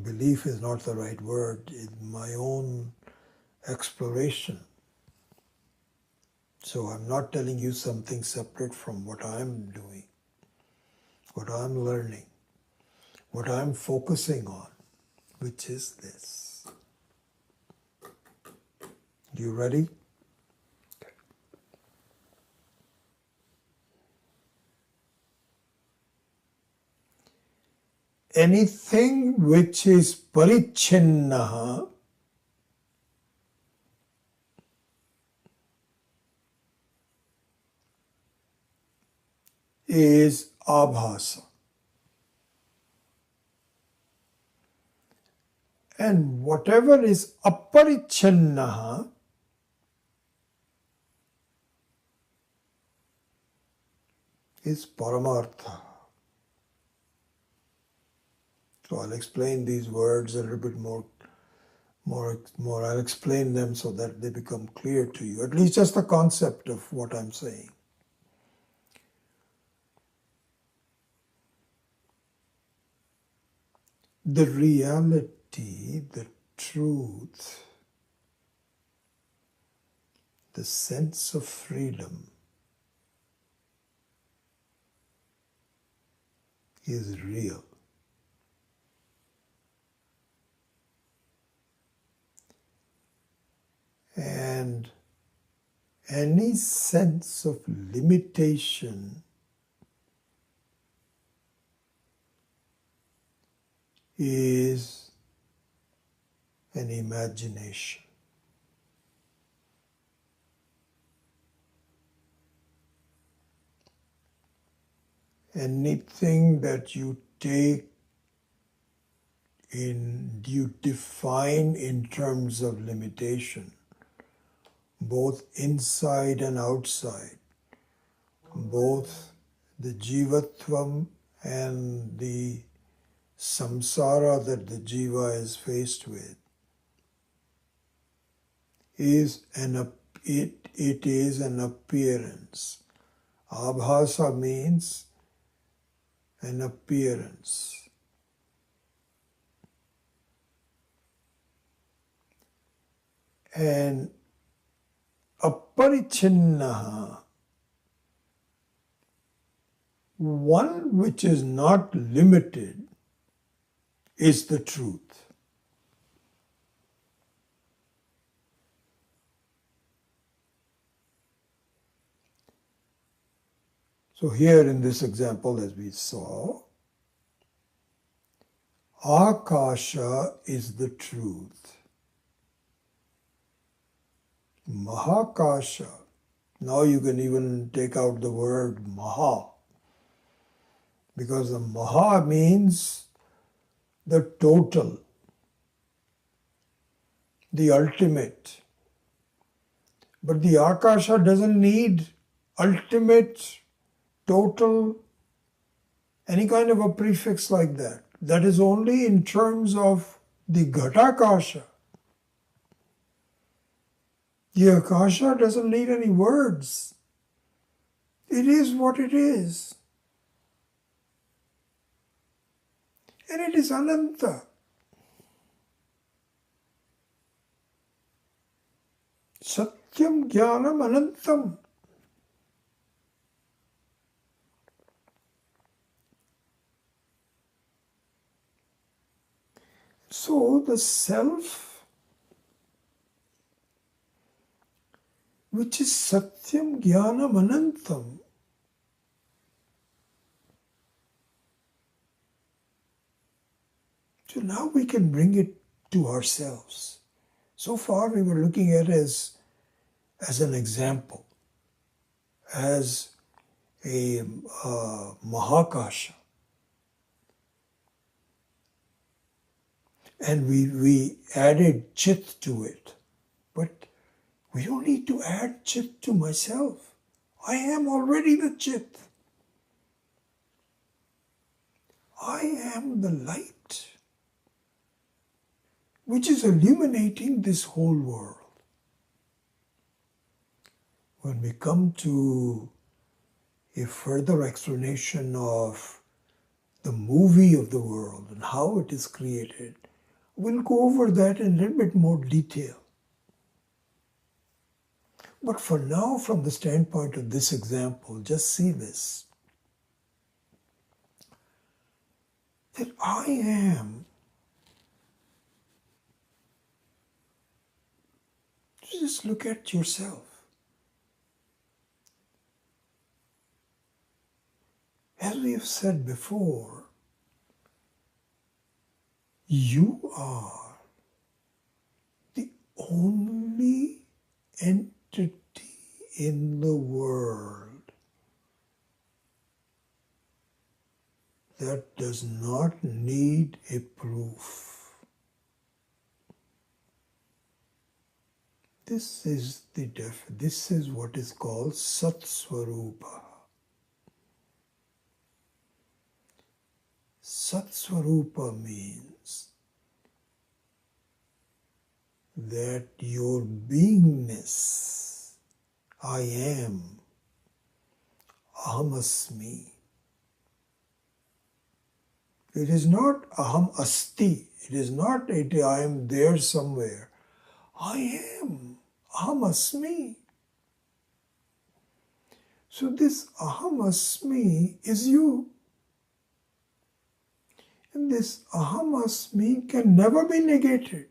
belief is not the right word, my own exploration. So I'm not telling you something separate from what I'm doing, what I'm learning, what I'm focusing on, which is this. You ready? Okay. Anything which is parichinnaha is abhasa. And whatever is aparichinnaha is paramartha. So I'll explain these words a little bit more. I'll explain them so that they become clear to you, at least just the concept of what I'm saying. The reality, the truth, the sense of freedom is real. And any sense of limitation is an imagination. Anything that you define in terms of limitation, both inside and outside, both the jivatvam and the samsara that the jiva is faced with, it is an appearance. Abhasa means an appearance. And aparichinnaha, one which is not limited, is the truth. So here in this example, as we saw, Akasha is the truth. Mahakasha, now you can even take out the word Maha, because the Maha means the total, the ultimate. But the Akasha doesn't need ultimate, total, any kind of a prefix like that. That is only in terms of the Ghatakasha. The Akasha doesn't need any words. It is what it is. And it is Ananta. Satyam Jnanam Anantam. So the self, which is Satyam Jnanam Anantam, so now we can bring it to ourselves. So far we were looking at it as an example, as a Mahakasha. And we added Chit to it. But we don't need to add Chit to myself. I am already the Chit. I am the light, which is illuminating this whole world. When we come to a further explanation of the movie of the world and how it is created, we'll go over that in a little bit more detail. But for now, from the standpoint of this example, just see this. That I am. Just look at yourself. As we have said before, you are the only entity in the world that does not need a proof. This is what is called Sat Swarupa. Sat Swarupa means that your beingness, I am, Ahamasmi. It is not Aham Asti. It is not I am there somewhere. I am Ahamasmi. So this Ahamasmi is you. And this Ahamasmi can never be negated.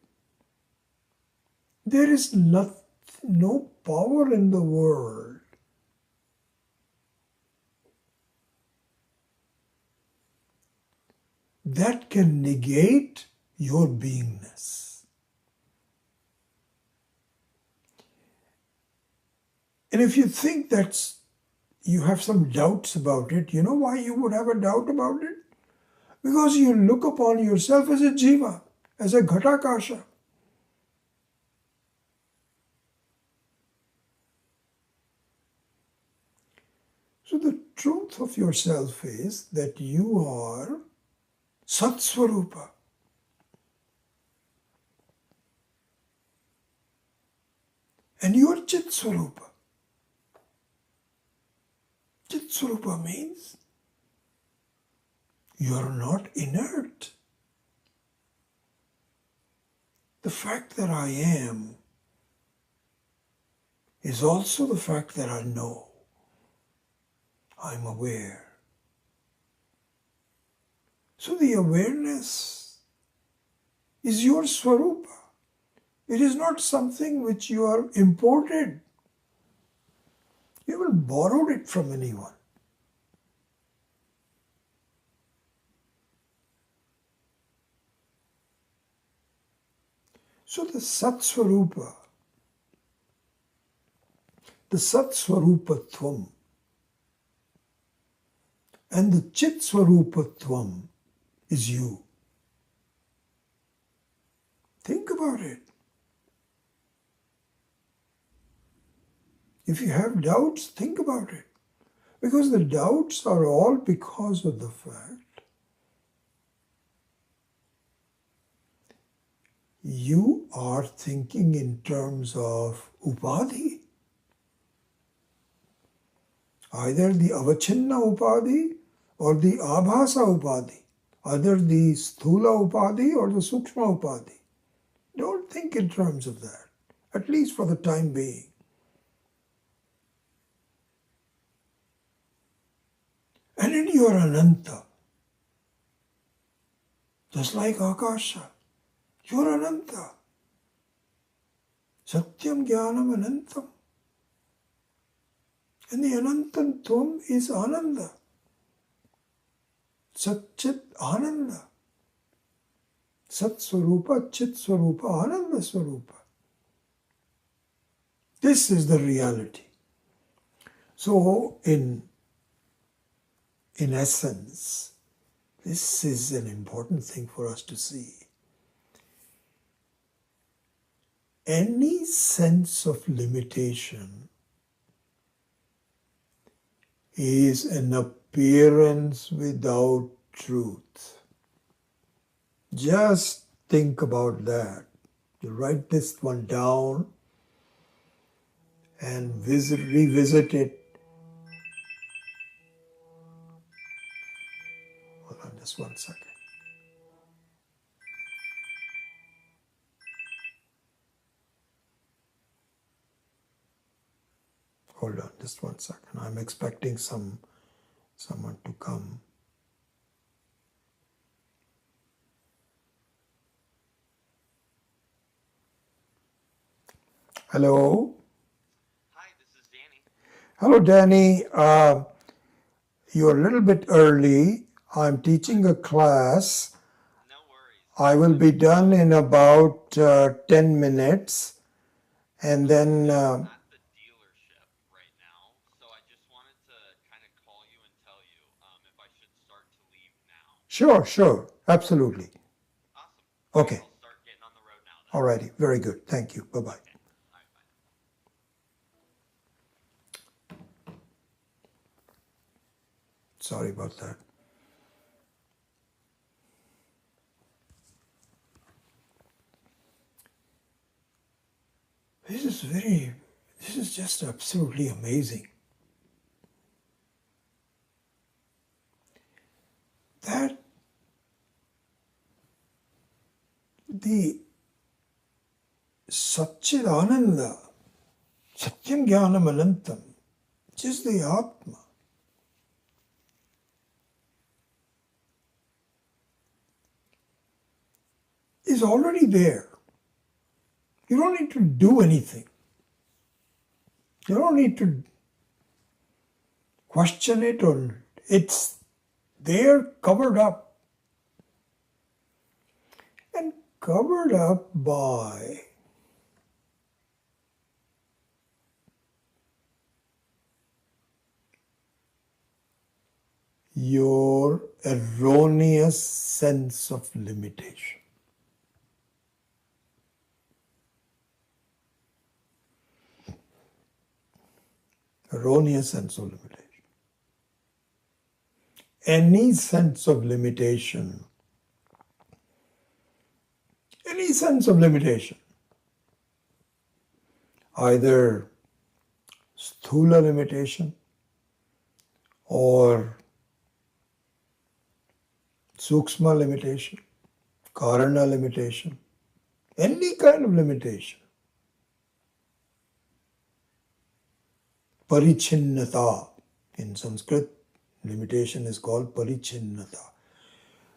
There is no power in the world that can negate your beingness. And if you think that you have some doubts about it, you know why you would have a doubt about it? Because you look upon yourself as a jiva, as a ghatakasha. So the truth of yourself is that you are Sat Swarupa. And you are Chit Swarupa. Chit Swarupa means you are not inert. The fact that I am is also the fact that I know. I'm aware. So the awareness is your Swarupa. It is not something which you are imported. You haven't borrowed it from anyone. So the Sat Swarupa, the Sat Swarupatvam, and the Chit Swarupatvam is you. Think about it. If you have doubts, think about it. Because the doubts are all because of the fact you are thinking in terms of upadhi. Either the avachinna upadhi or the abhasa upadhi. Either the sthula upadhi or the sukshma upadhi. Don't think in terms of that. at least for the time being. And in your Ananta, just like Akasha, you're Ananta. Satyam Jnanam Anantam. And the Anantam Tvam is Ananda. Satchit Ananda. Sat Swarupa, Chit Swarupa, Ananda Swarupa. This is the reality. So, in essence, this is an important thing for us to see. Any sense of limitation is an appearance without truth. Just think about that. You write this one down and revisit it. Hold on just 1 second. Hold on just 1 second. I'm expecting someone to come. Hello? Hi, this is Danny. Hello, Danny. You're a little bit early. I'm teaching a class. No worries. I will be done in about 10 minutes. And then... I'm at the dealership right now, so I just wanted to kind of call you and tell you if I should start to leave now. Sure. Absolutely. Awesome. Okay. I'll start getting on the road now then. Alrighty. Very good. Thank you. Bye-bye. Okay. All right, bye. Sorry about that. This is just absolutely amazing. That the Satchidananda, Satyam Jnanam Anantam, which is the Atma, is already there. You don't need to do anything. You don't need to question it, or it's there, covered up. And covered up by your erroneous sense of limitation. Erroneous sense of limitation. Any sense of limitation, either sthula limitation or sukshma limitation, karana limitation, any kind of limitation, parichinnata. In Sanskrit, limitation is called parichinnata.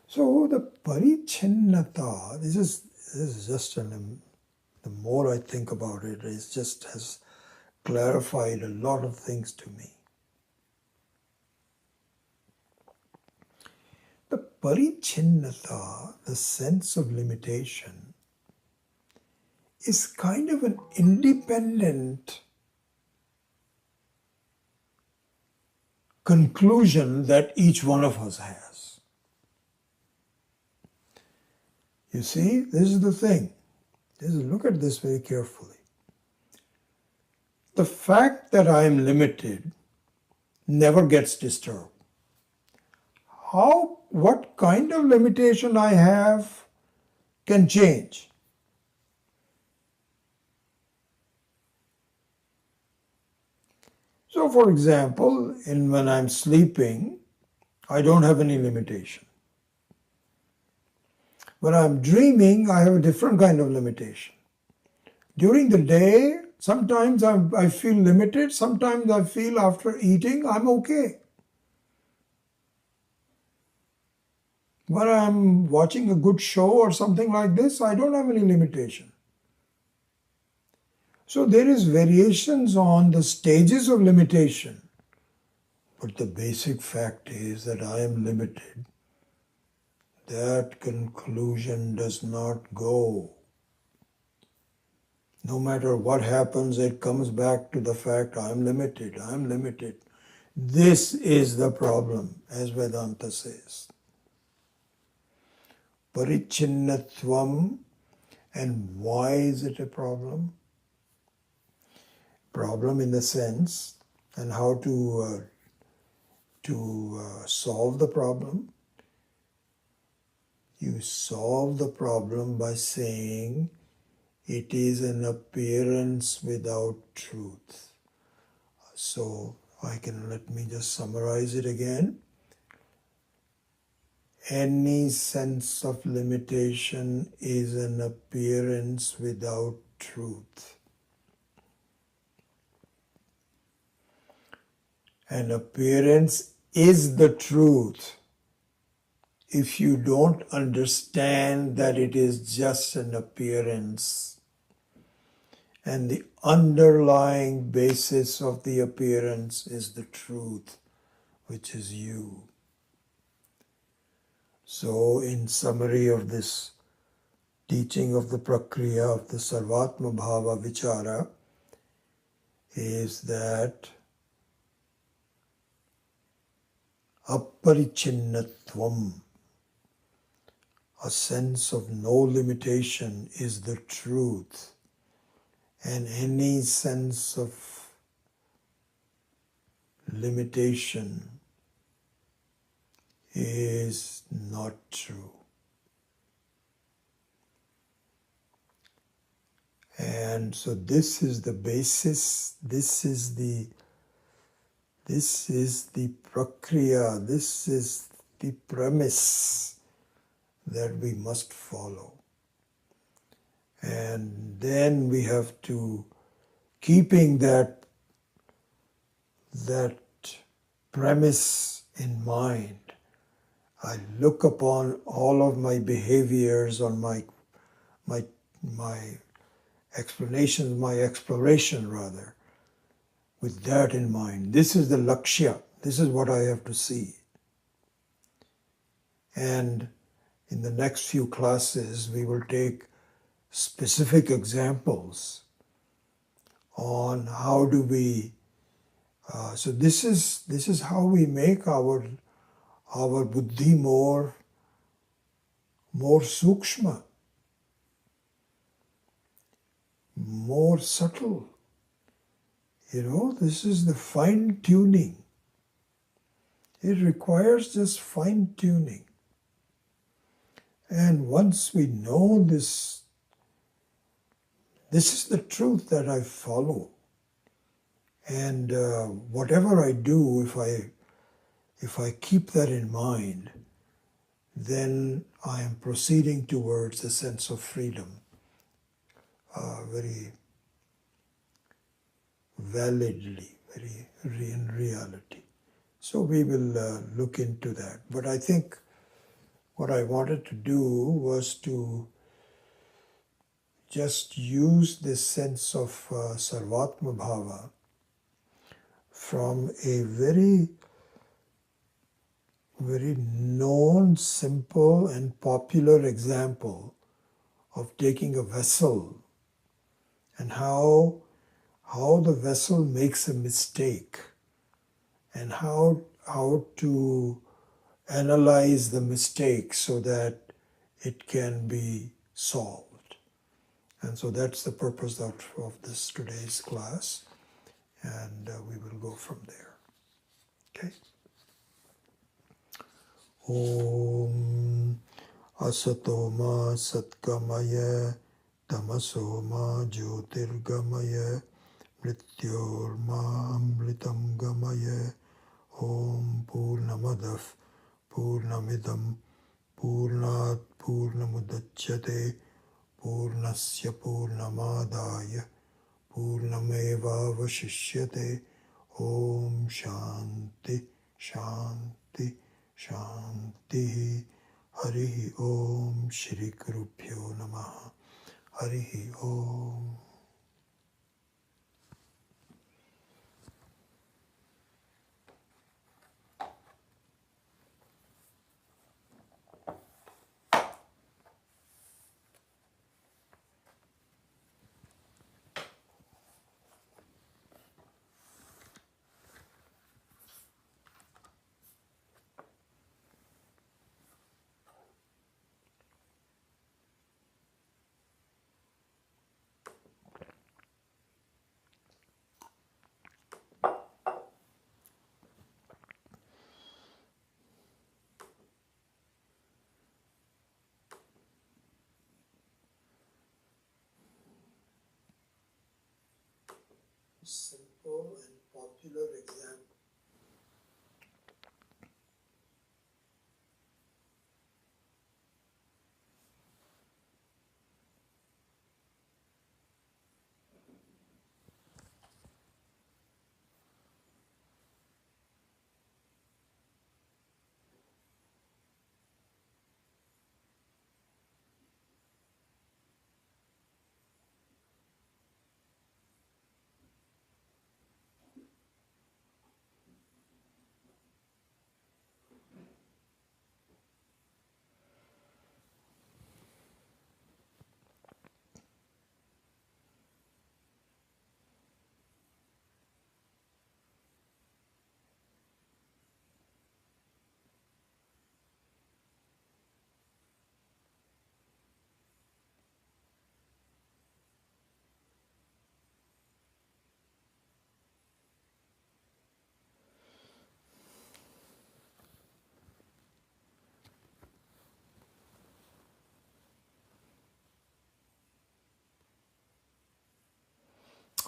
So the parichinnata, this is just the more I think about it, it just has clarified a lot of things to me. The parichinnata, the sense of limitation, is kind of an independent conclusion that each one of us has. You see, this is the thing. Look at this very carefully. The fact that I am limited never gets disturbed. What kind of limitation I have can change. So, for example, when I'm sleeping, I don't have any limitation. When I'm dreaming, I have a different kind of limitation. During the day, sometimes I feel limited, sometimes I feel after eating I'm okay. When I'm watching a good show or something like this, I don't have any limitation. So there is variations on the stages of limitation. But the basic fact is that I am limited. That conclusion does not go. No matter what happens, it comes back to the fact I'm limited, I'm limited. This is the problem, as Vedanta says. Parichinnatvam. And why is it a problem? Problem in the sense, and how to solve the problem. You solve the problem by saying it is an appearance without truth. So let me just summarize it again. Any sense of limitation is an appearance without truth. An appearance is the truth if you don't understand that it is just an appearance and the underlying basis of the appearance is the truth, which is you. So in summary of this teaching of the prakriya of the Sarvatma Bhava Vichara is that aparichinnatvam, a sense of no limitation, is the truth, and any sense of limitation is not true. And so this is the basis, this is the prakriya, this is the premise that we must follow. And then we have to, keeping that premise in mind, I look upon all of my behaviors, on my explanations, my exploration rather, with that in mind. This is the lakshya. This is what I have to see. And in the next few classes, we will take specific examples on how do we. So this is how we make our buddhi more sukshma, more subtle. This is the fine tuning. It requires just fine tuning. And once we know this is the truth that I follow. And whatever I do, if I keep that in mind, then I am proceeding towards a sense of freedom, very validly, very in reality. So we will look into that. But I think what I wanted to do was to just use this sense of Sarvatma Bhava from a very, very known, simple and popular example of taking a vessel and how the vessel makes a mistake and how to analyze the mistake so that it can be solved. And so that's the purpose of this today's class, and we will go from there. Okay. Om Asatoma Satkamaya Tamasoma Jyotirgamaya Mrityorma Amritam Gamaya. Om Purnamadav Purnamidam Purnat Purnamudachyate Purnasya Purnamadaya Purnamevavashishyate. Om Shanti Shanti Shanti. Harihi Om Shri Gurubhyo Namaha. Harihi Om. Simple and popular example.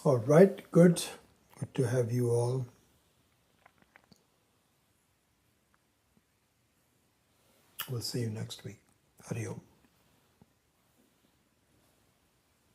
All right, good. Good to have you all. We'll see you next week. Hari Om.